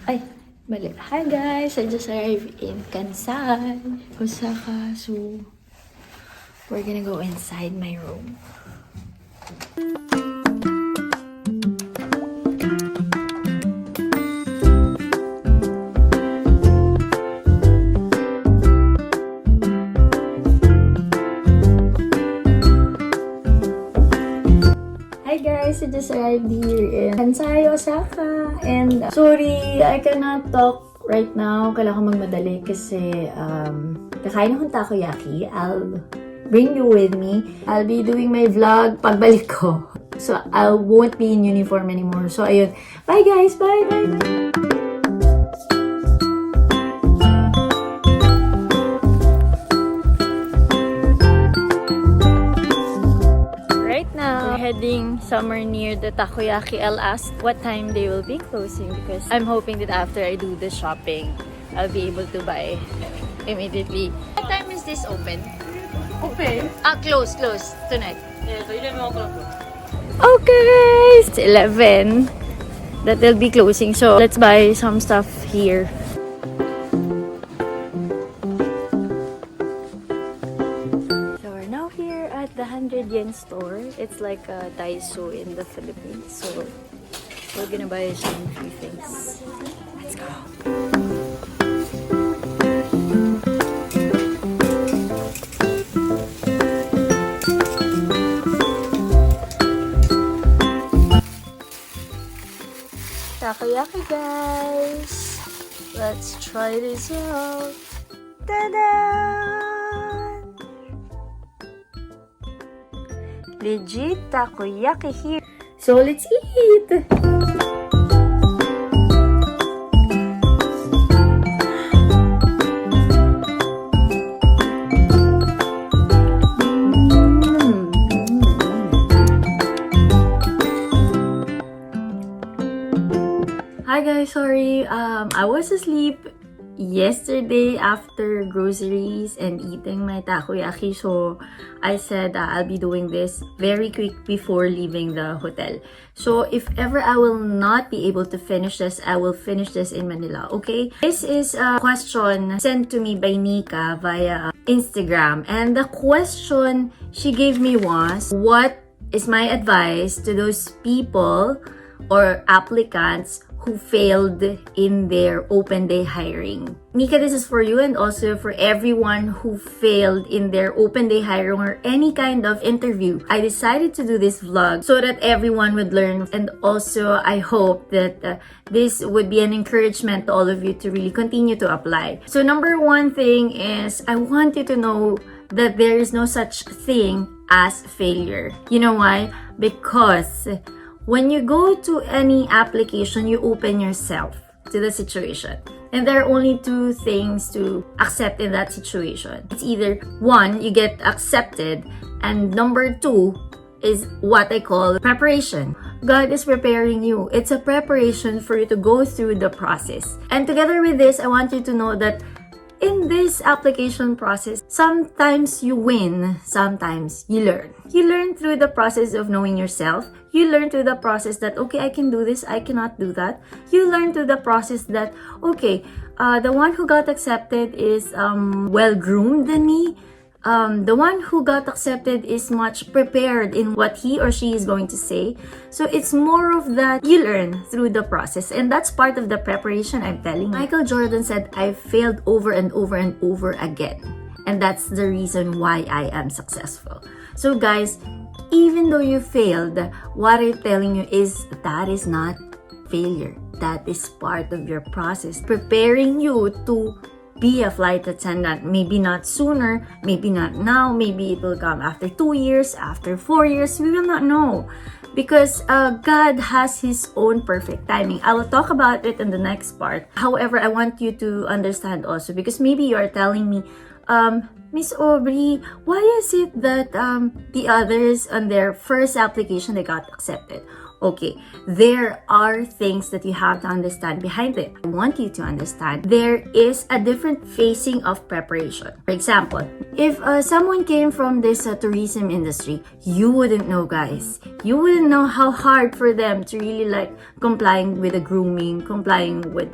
Ay, mali. Hi guys! I just arrived in Kansai, Osaka. So, we're gonna go inside my room. Hi guys! I just arrived here in Kansai, Osaka. And sorry, I cannot talk right now. Kailangan ko magmadali kasi kakain akong takoyaki. I'll bring you with me. I'll be doing my vlog pagbalik ko. So, I won't be in uniform anymore. So, ayun. Bye guys! Bye! Bye! Bye! Heading somewhere near the takoyaki. I'll ask what time they will be closing because I'm hoping that after I do the shopping, I'll be able to buy immediately. What time is this open? Open? Close tonight. Yeah, so 11 o'clock. Okay! It's 11 that they'll be closing. So let's buy some stuff here. The 100 yen store. It's like a Daiso in the Philippines. So we're gonna buy some few things. Let's go. Takoyaki guys. Let's try this out. Ta-da! Legit takoyaki here. So let's eat. Hi guys, sorry. I was asleep yesterday after groceries and eating my takoyaki, so I said I'll be doing this very quick before leaving the hotel. So if ever I will not be able to finish this, I will finish this in Manila, okay? This is a question sent to me by Nika via Instagram, and the question she gave me was, what is my advice to those people or applicants who failed in their open day hiring? Nika, this is for you and also for everyone who failed in their open day hiring or any kind of interview. I decided to do this vlog so that everyone would learn, and also I hope that this would be an encouragement to all of you to really continue to apply. So number one thing is, I want you to know that there is no such thing as failure. You know why? Because when you go to any application, you open yourself to the situation. And there are only two things to accept in that situation. It's either one, you get accepted, and number two is what I call preparation. God is preparing you. It's a preparation for you to go through the process. And together with this, I want you to know that in this application process, sometimes you win, sometimes you learn. You learn through the process of knowing yourself. You learn through the process that, okay, I can do this, I cannot do that. You learn through the process that, okay, the one who got accepted is well-groomed than me. The one who got accepted is much prepared in what he or she is going to say. So it's more of that you learn through the process. And that's part of the preparation, I'm telling you. Michael Jordan said, I failed over and over and over again. And that's the reason why I am successful. So guys, even though you failed, what I'm telling you is that is not failure. That is part of your process, preparing you to be a flight attendant. Maybe not sooner, maybe not now, maybe it will come after 2 years, after 4 years, we will not know. Because God has His own perfect timing. I will talk about it in the next part. However, I want you to understand also, because maybe you are telling me, Miss Aubrey, why is it that the others on their first application, they got accepted? Okay, there are things that you have to understand behind it. I want you to understand there is a different phasing of preparation. For example, if someone came from this tourism industry, you wouldn't know, guys. You wouldn't know how hard for them to really like complying with the grooming, complying with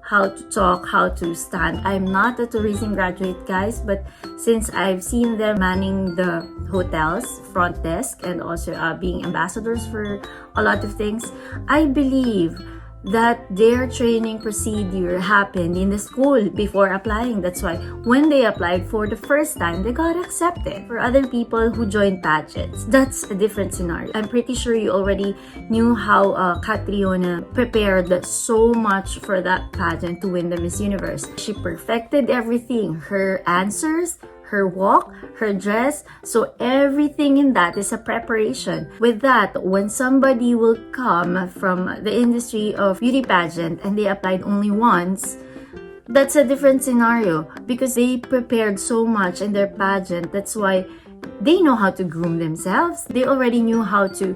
how to talk, how to stand. I'm not a tourism graduate, guys, but since I've seen them manning the hotels, front desk, and also being ambassadors for a lot of things, I believe that their training procedure happened in the school before applying. That's why when they applied for the first time, they got accepted. For other people who joined pageants, that's a different scenario. I'm pretty sure you already knew how Catriona prepared so much for that pageant to win the Miss Universe. She perfected everything, her answers, her walk, her dress, so everything in that is a preparation. With that, when somebody will come from the industry of beauty pageant and they applied only once, that's a different scenario because they prepared so much in their pageant. That's why they know how to groom themselves. They already knew how to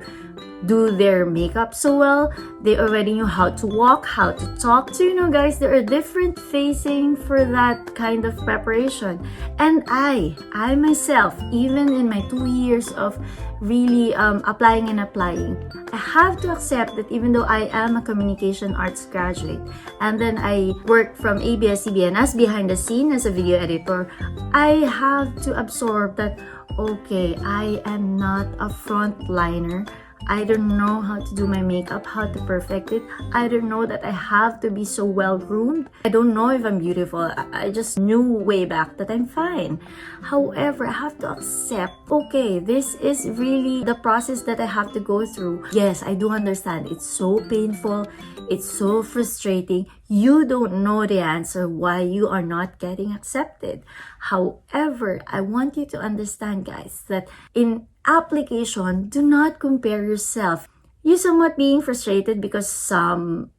do their makeup so well. They already knew how to walk, how to talk. So, guys, there are different facing for that kind of preparation. And I myself, even in my 2 years of really applying, I have to accept that even though I am a communication arts graduate, and then I work from ABS-CBN as behind the scene as a video editor, I have to absorb that, okay, I am not a frontliner. I don't know how to do my makeup, how to perfect it. I don't know that I have to be so well groomed. I don't know if I'm beautiful. I just knew way back that I'm fine. However, I have to accept, okay, this is really the process that I have to go through. Yes, I do understand. It's so painful. It's so frustrating. You don't know the answer why you are not getting accepted. However, I want you to understand, guys, that in application, do not compare yourself. You somewhat being frustrated because some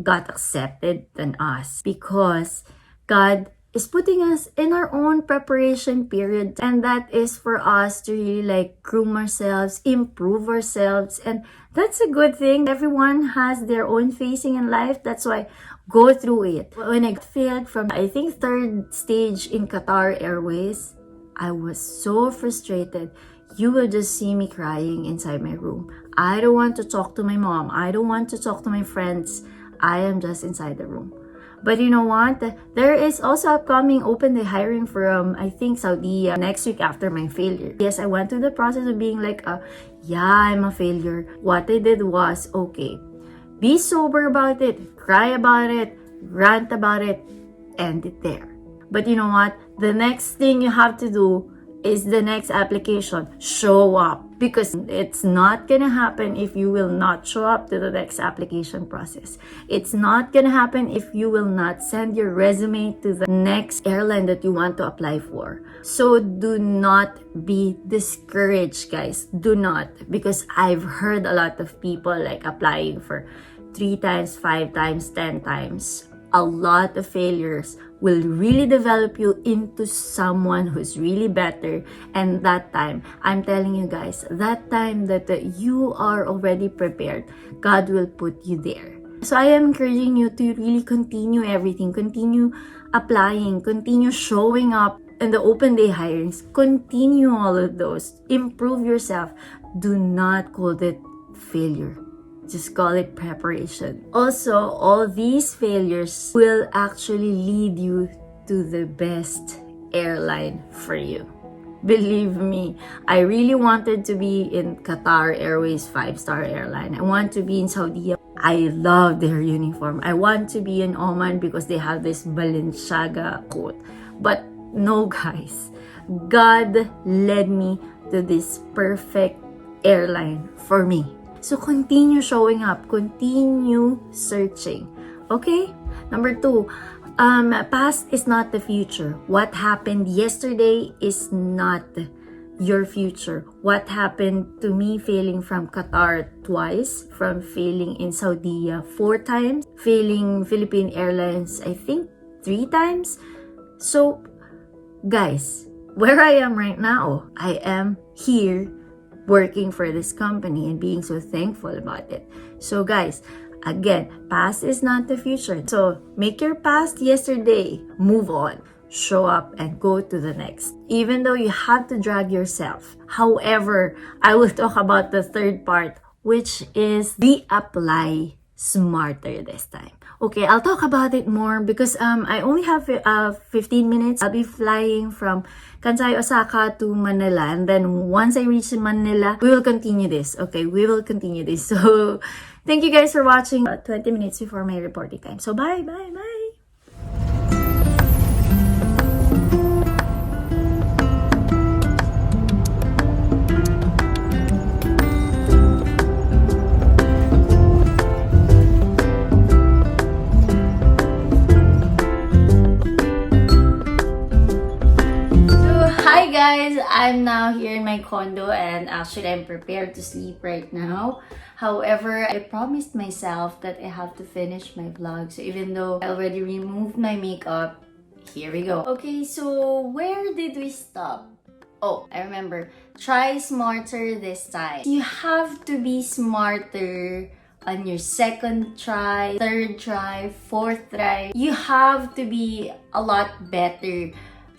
got accepted than us, because God is putting us in our own preparation period, and that is for us to really groom ourselves, improve ourselves, and that's a good thing. Everyone has their own facing in life. That's why go through it. When I failed from, I think, third stage in Qatar Airways, I was so frustrated. You will just see me crying inside my room. I don't want to talk to my mom. I don't want to talk to my friends. I am just inside the room. But you know what? There is also upcoming open day hiring from, I think, Saudi next week after my failure. Yes, I went through the process of being yeah, I'm a failure. What I did was, okay, be sober about it, cry about it, rant about it, end it there. But you know what? The next thing you have to do is the next application. Show up, because it's not gonna happen if you will not show up to the next application process. It's not gonna happen if you will not send your resume to the next airline that you want to apply for. So do not be discouraged, guys. Do not, because I've heard a lot of people applying for 3 times, 5 times, 10 times. A lot of failures will really develop you into someone who's really better. And that time, I'm telling you guys, that time that you are already prepared, God will put you there. So I am encouraging you to really continue everything, continue applying, continue showing up in the open day hirings, continue all of those, improve yourself. Do not call it failure. Just call it preparation. Also, all these failures will actually lead you to the best airline for you. Believe me, I really wanted to be in Qatar Airways 5-star airline. I want to be in Saudi. I love their uniform. I want to be in Oman because they have this Balenciaga coat. But no, guys, God led me to this perfect airline for me. So continue showing up, continue searching. Okay? Number 2, past is not the future. What happened yesterday is not your future. What happened to me failing from Qatar twice, from failing in Saudi 4 times, failing Philippine Airlines, I think 3 times. So, guys, where I am right now, I am here working for this company and being so thankful about it. So guys, again, past is not the future. So make your past yesterday, move on, show up, and go to the next. Even though you have to drag yourself. However, I will talk about the third part, which is reapply smarter this time. Okay, I'll talk about it more because I only have 15 minutes. I'll be flying from Kansai, Osaka to Manila, and then once I reach Manila, we will continue this. Okay, we will continue this. So thank you guys for watching. 20 minutes before my reporting time. So bye, bye, bye. Hi guys, I'm now here in my condo and actually I'm prepared to sleep right now. However, I promised myself that I have to finish my vlog. So even though I already removed my makeup, here we go. Okay, so where did we stop? Oh, I remember. Try smarter this time. You have to be smarter on your second try, third try, fourth try. You have to be a lot better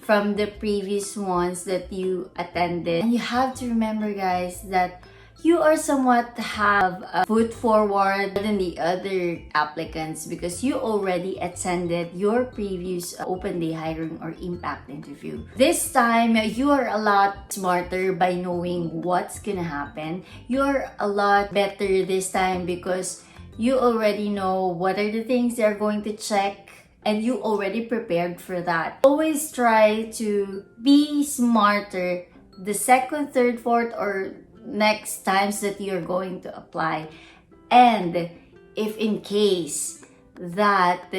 from the previous ones that you attended. And you have to remember, guys, that you are somewhat have a foot forward than the other applicants because you already attended your previous open day hiring or impact interview. This time, you are a lot smarter by knowing what's gonna happen. You're a lot better this time because you already know what are the things they're going to check and you already prepared for that. Always try to be smarter the second, third, fourth, or next times that you're going to apply. And if in case that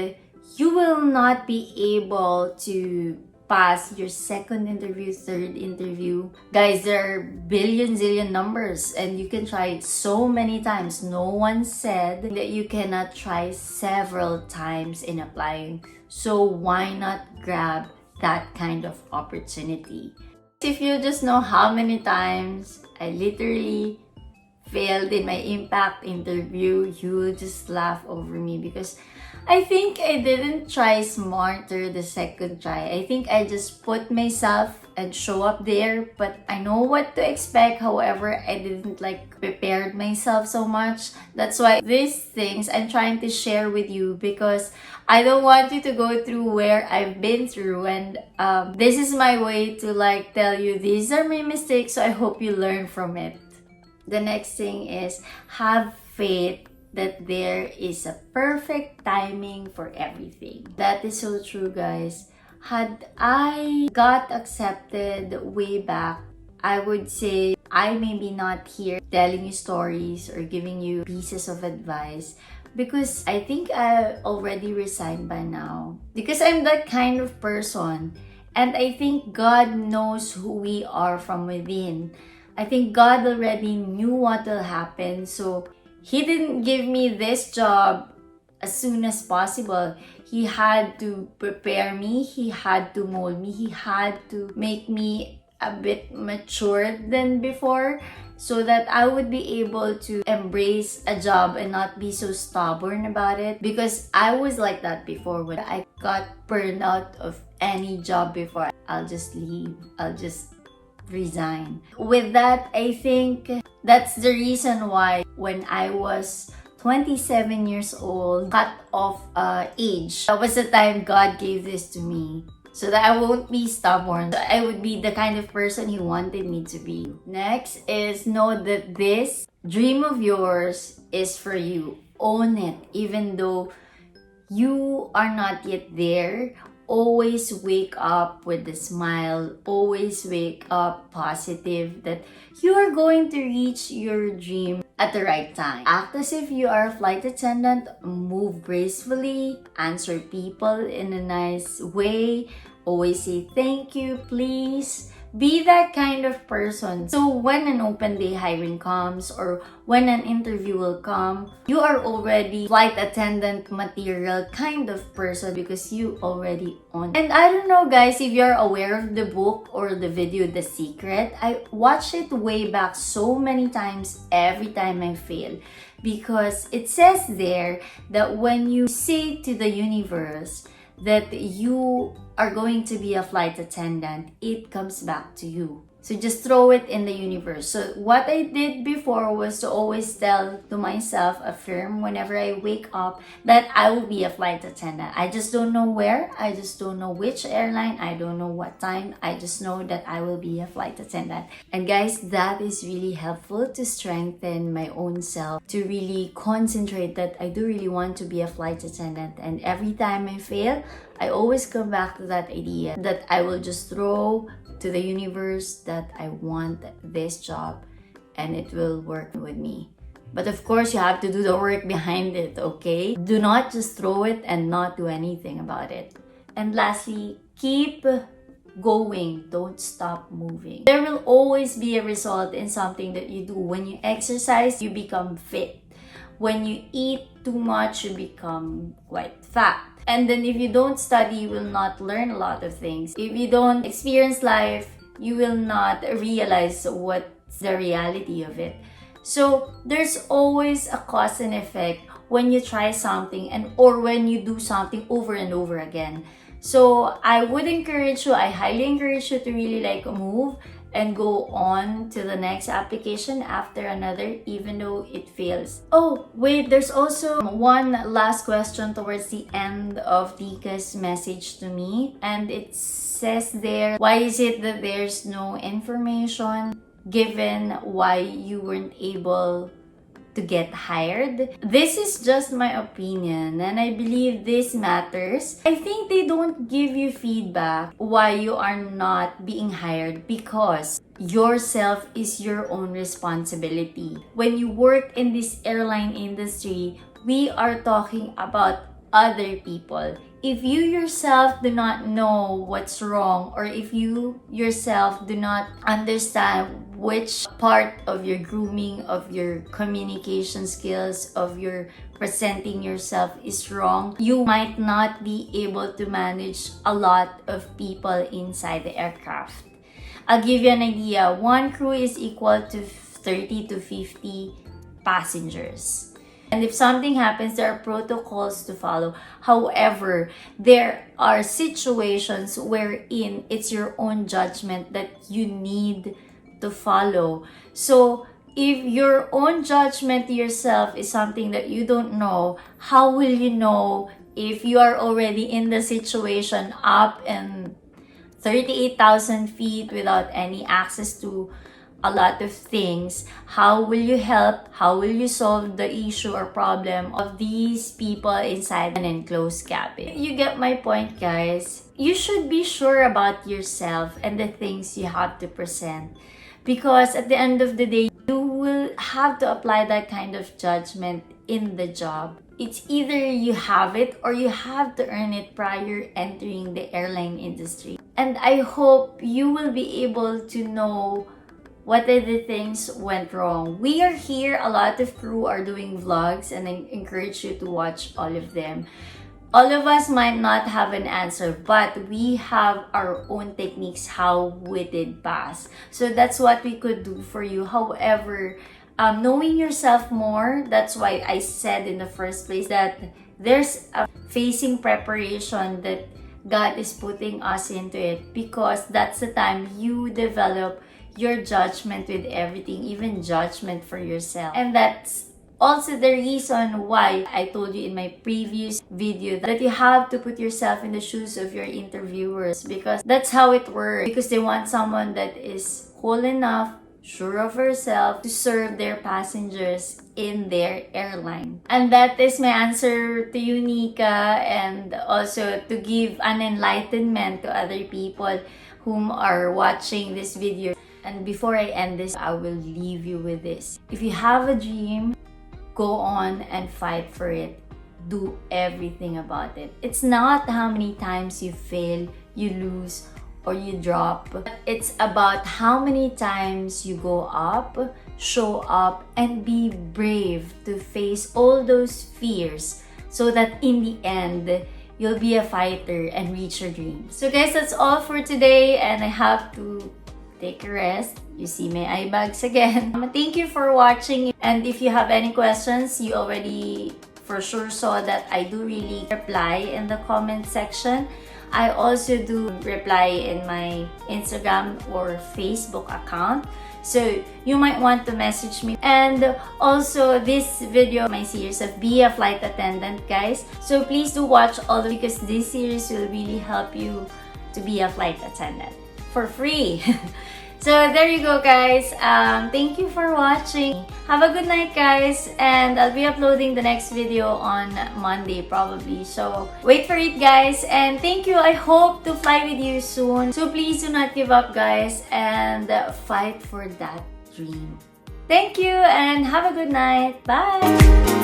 you will not be able to pass your second interview, third interview, guys, there are billion zillion numbers and you can try it so many times. No one said that you cannot try several times in applying, so why not grab that kind of opportunity? If you just know how many times I literally failed in my impact interview, you will just laugh over me because I think I didn't try smarter the second try. I think I just put myself and show up there, but I know what to expect. However, I didn't prepared myself so much. That's why these things I'm trying to share with you because I don't want you to go through where I've been through, and this is my way to tell you these are my mistakes, so I hope you learn from it. The next thing is have faith that there is a perfect timing for everything. That is so true, guys. Had I got accepted way back, I would say I may be not here telling you stories or giving you pieces of advice because I think I already resigned by now. Because I'm that kind of person. And I think God knows who we are from within. I think God already knew what will happen, so He didn't give me this job as soon as possible. He had to prepare me, He had to mold me, He had to make me a bit mature than before so that I would be able to embrace a job and not be so stubborn about it, because I was like that before. When I got burned out of any job before, I'll just leave, I'll just resign. With that, I think that's the reason why when I was 27 years old, cut off age, that was the time God gave this to me so that I won't be stubborn. So I would be the kind of person He wanted me to be. Next is know that this dream of yours is for you. Own it, even though you are not yet there. Always wake up with a smile. Always wake up positive that you are going to reach your dream at the right time. Act as if you are a flight attendant. Move gracefully. Answer people in a nice way. Always say thank you, please. Be that kind of person. So when an open day hiring comes or when an interview will come, you are already flight attendant material kind of person because you already own it. And I don't know, guys, if you're aware of the book or the video The Secret. I watched it way back so many times every time I fail, because it says there that when you say to the universe that you are going to be a flight attendant, it comes back to you. So just throw it in the universe. So what I did before was to always tell to myself, affirm whenever I wake up that I will be a flight attendant. I just don't know where. I just don't know which airline. I don't know what time. I just know that I will be a flight attendant. And guys, that is really helpful to strengthen my own self, to really concentrate that I do really want to be a flight attendant. And every time I fail, I always come back to that idea that I will just throw to the universe that I want this job and it will work with me. But of course, you have to do the work behind it, okay? Do not just throw it and not do anything about it. And lastly, keep going. Don't stop moving. There will always be a result in something that you do. When you exercise, you become fit. When you eat too much, you become quite fat. And then if you don't study, you will not learn a lot of things. If you don't experience life, you will not realize what's the reality of it. So there's always a cause and effect when you try something or when you do something over and over again. So I would encourage you, I highly encourage you to really move and go on to the next application after another, even though it fails. Oh, wait, there's also one last question towards the end of Tika's message to me. And it says there, why is it that there's no information given why you weren't able to get hired? This is just my opinion and I believe this matters. I think they don't give you feedback why you are not being hired because yourself is your own responsibility. When you work in this airline industry, we are talking about other people. If you yourself do not know what's wrong, or if you yourself do not understand which part of your grooming, of your communication skills, of your presenting yourself is wrong, you might not be able to manage a lot of people inside the aircraft. I'll give you an idea. One crew is equal to 30 to 50 passengers. And if something happens, there are protocols to follow. However, there are situations wherein it's your own judgment that you need to follow. So, if your own judgment to yourself is something that you don't know, how will you know if you are already in the situation up in 38,000 feet without any access to a lot of things? How will you help? How will you solve the issue or problem of these people inside an enclosed cabin? You get my point, guys. You should be sure about yourself and the things you have to present, because at the end of the day, you will have to apply that kind of judgment in the job. It's either you have it or you have to earn it prior entering the airline industry. And I hope you will be able to know what are the things went wrong. We are here, a lot of crew are doing vlogs, and I encourage you to watch all of them. All of us might not have an answer, but we have our own techniques how we did pass. So that's what we could do for you. However, knowing yourself more, that's why I said in the first place that there's a facing preparation that God is putting us into it, because that's the time you develop your judgment with everything, even judgment for yourself. And that's also the reason why I told you in my previous video that you have to put yourself in the shoes of your interviewers, because that's how it works. Because they want someone that is whole enough, sure of herself, to serve their passengers in their airline. And that is my answer to you, Nika, and also to give an enlightenment to other people whom are watching this video. And before I end this, I will leave you with this. If you have a dream, go on and fight for it. Do everything about it. It's not how many times you fail, you lose, or you drop. It's about how many times you go up, show up, and be brave to face all those fears, so that in the end, you'll be a fighter and reach your dreams. So guys, that's all for today, and I have to take a rest. You see my eye bags again. Thank you for watching, and if you have any questions, you already for sure saw that I do really reply in the comment section. I also do reply in my Instagram or Facebook account. So you might want to message me. And also this video, my series of Be a Flight Attendant, guys. So please do watch all because this series will really help you to be a flight attendant for free. So there you go, guys. Thank you for watching. Have a good night, guys. And I'll be uploading the next video on Monday probably. So wait for it, guys. And thank you. I hope to fly with you soon. So please do not give up, guys. And fight for that dream. Thank you and have a good night. Bye.